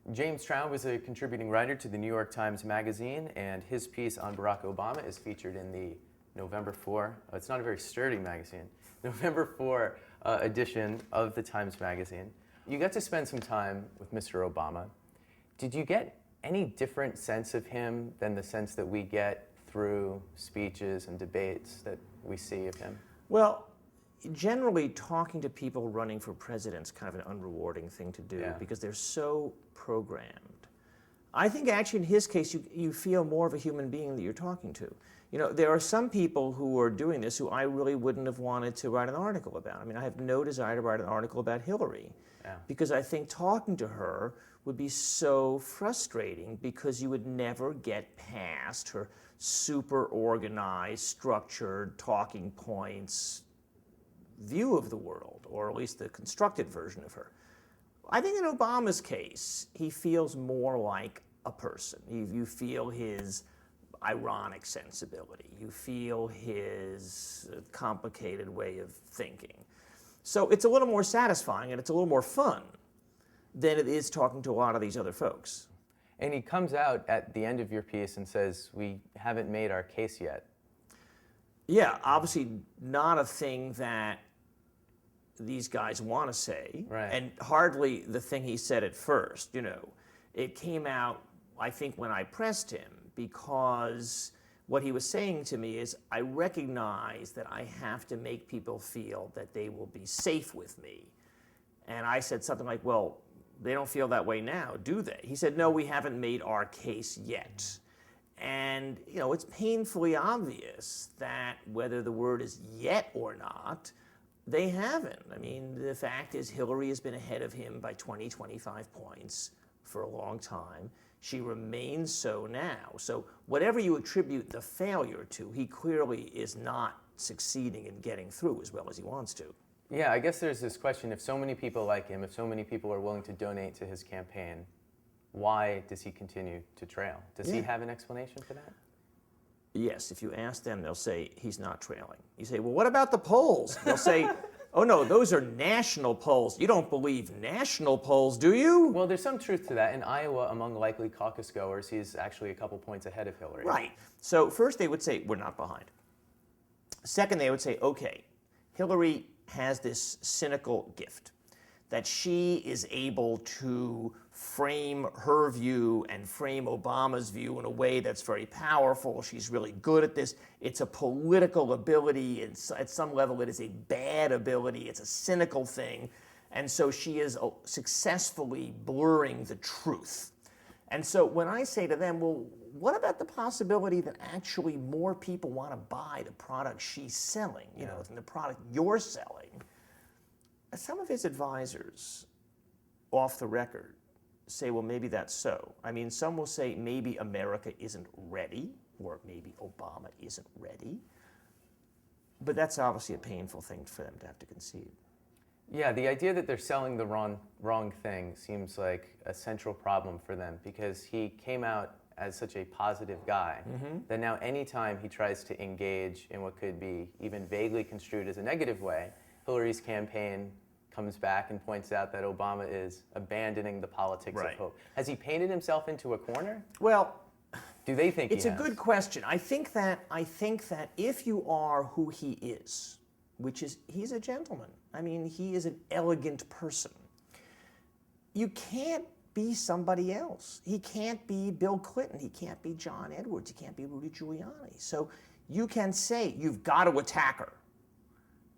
James Traub is a contributing writer to the New York Times Magazine, and his piece on Barack Obama is featured in the November 4, it's not a very sturdy magazine, November 4 edition of the Times Magazine. You got to spend some time with Mr. Obama. Did you get any different sense of him than the sense that we get through speeches and debates that we see of him? Well, generally talking to people running for president is kind of an unrewarding thing to do because they're so programmed. I think actually in his case you feel more of a human being that you're talking to. You know, there are some people who are doing this who I really wouldn't have wanted to write an article about. I mean, I have no desire to write an article about Hillary because I think talking to her would be so frustrating because you would never get past her super organized, structured talking points view of the world, or at least the constructed version of her. I think in Obama's case, he feels more like a person. You feel his ironic sensibility. You feel his complicated way of thinking. So it's a little more satisfying and it's a little more fun than it is talking to a lot of these other folks. And he comes out at the end of your piece and says, we haven't made our case yet. Yeah, obviously not a thing that these guys want to say, and hardly the thing he said at first, you know. It came out, I think, when I pressed him, because what he was saying to me is, I recognize that I have to make people feel that they will be safe with me. And I said something like, well, they don't feel that way now, do they? He said, no, we haven't made our case yet. And, you know, it's painfully obvious that whether the word is yet or not, they haven't. I mean, the fact is Hillary has been ahead of him by 20, 25 points for a long time. She remains so now. So whatever you attribute the failure to, he clearly is not succeeding in getting through as well as he wants to. Yeah, I guess there's this question, if so many people like him, if so many people are willing to donate to his campaign, why does he continue to trail? Does he have an explanation for that? Yes, if you ask them, they'll say he's not trailing. You say, well, what about the polls? They'll say, oh no, those are national polls. You don't believe national polls, do you? Well, there's some truth to that. In Iowa, among likely caucus goers, he's actually a couple points ahead of Hillary. Right. So first they would say, we're not behind. Second, they would say, okay, Hillary has this cynical gift that she is able to frame her view and frame Obama's view in a way that's very powerful. She's really good at this. It's a political ability. At some level, it is a bad ability. It's a cynical thing. And so she is successfully blurring the truth. And so when I say to them, well, what about the possibility that actually more people want to buy the product she's selling, you know, than the product you're selling? Some of his advisors, off the record, say, well, maybe that's so. I mean, some will say maybe America isn't ready, or maybe Obama isn't ready. But that's obviously a painful thing for them to have to concede. Yeah, the idea that they're selling the wrong thing seems like a central problem for them, because he came out as such a positive guy that now anytime he tries to engage in what could be even vaguely construed as a negative way, Hillary's campaign comes back and points out that Obama is abandoning the politics of hope. Has he painted himself into a corner? Well, do they think it's a good question. I think that if you are who he is, which is he's a gentleman. I mean, he is an elegant person. You can't be somebody else. He can't be Bill Clinton. He can't be John Edwards. He can't be Rudy Giuliani. So you can say you've got to attack her.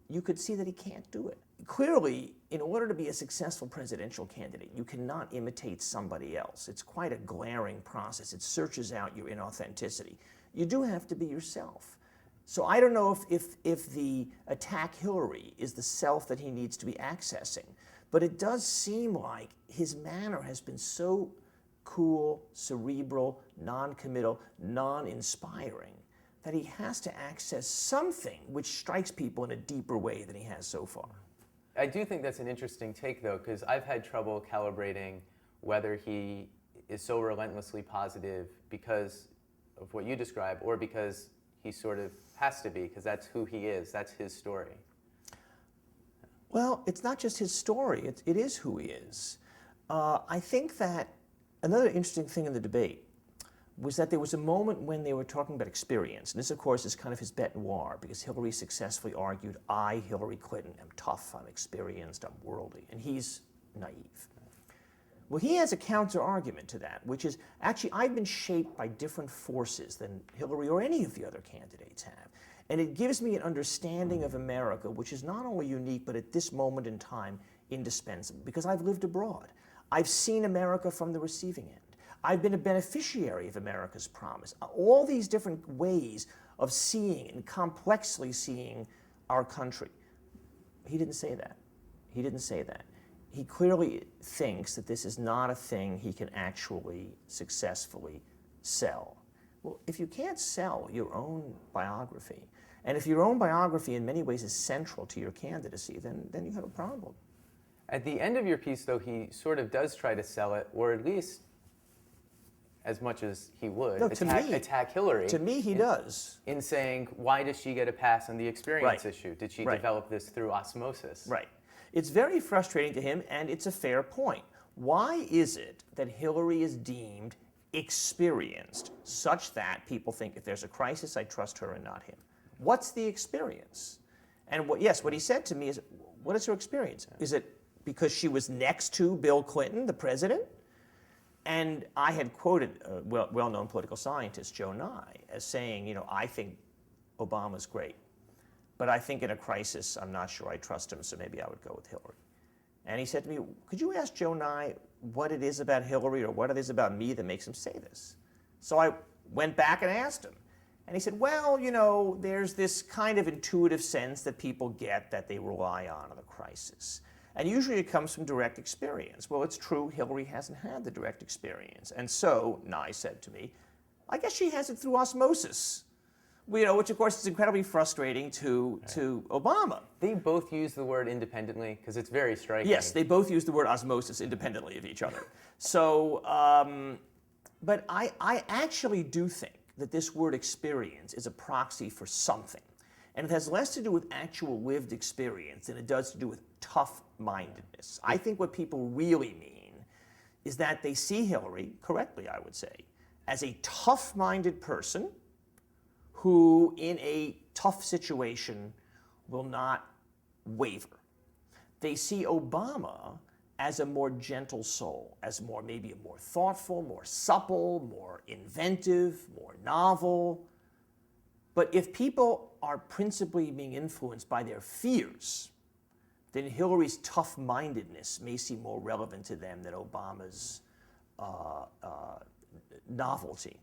You could see that he can't do it. Clearly, in order to be a successful presidential candidate, you cannot imitate somebody else. It's quite a glaring process. It searches out your inauthenticity. You do have to be yourself. So I don't know if the attack Hillary is the self that he needs to be accessing, but it does seem like his manner has been so cool, cerebral, non-committal, non-inspiring, that he has to access something which strikes people in a deeper way than he has so far. I do think that's an interesting take, though, because I've had trouble calibrating whether he is so relentlessly positive because of what you describe, or because he sort of has to be, because that's who he is, that's his story. Well, it's not just his story, it is who he is. I think that Another interesting thing in the debate was that there was a moment when they were talking about experience. And this, of course, is kind of his bête noire, because Hillary successfully argued, I, Hillary Clinton, am tough, I'm experienced, I'm worldly. And he's naive. Well, he has a counter-argument to that, which is, actually, I've been shaped by different forces than Hillary or any of the other candidates have. And it gives me an understanding of America, which is not only unique, but at this moment in time, indispensable. Because I've lived abroad. I've seen America from the receiving end. I've been a beneficiary of America's promise. All these different ways of seeing and complexly seeing our country. He didn't say that. He didn't say that. He clearly thinks that this is not a thing he can actually successfully sell. Well, if you can't sell your own biography, and if your own biography in many ways is central to your candidacy, then you have a problem. At the end of your piece, though, he sort of does try to sell it, or at least as much as he would, no, attack Hillary. To me, he does. In saying, why does she get a pass on the experience issue? Did she develop this through osmosis? Right. It's very frustrating to him, and it's a fair point. Why is it that Hillary is deemed experienced such that people think, if there's a crisis, I trust her and not him? What's the experience? And what he said to me is, what is her experience? Is it because she was next to Bill Clinton, the president? And I had quoted a well-known political scientist, Joe Nye, as saying, I think Obama's great, but I think in a crisis, I'm not sure I trust him, so maybe I would go with Hillary. And he said to me, could you ask Joe Nye what it is about Hillary or what it is about me that makes him say this? So I went back and asked him. And he said, well, there's this kind of intuitive sense that people get that they rely on in a crisis. And usually it comes from direct experience. Well, it's true, Hillary hasn't had the direct experience. And so, Nye said to me, I guess she has it through osmosis. Which of course is incredibly frustrating to Obama. They both use the word independently, because it's very striking. Yes, they both use the word osmosis independently of each other. So, but I actually do think that this word experience is a proxy for something. And it has less to do with actual lived experience than it does to do with tough-mindedness. I think what people really mean is that they see Hillary, correctly I would say, as a tough-minded person who in a tough situation will not waver. They see Obama as a more gentle soul, as maybe a more thoughtful, more supple, more inventive, more novel. But if people are principally being influenced by their fears, then Hillary's tough-mindedness may seem more relevant to them than Obama's novelty.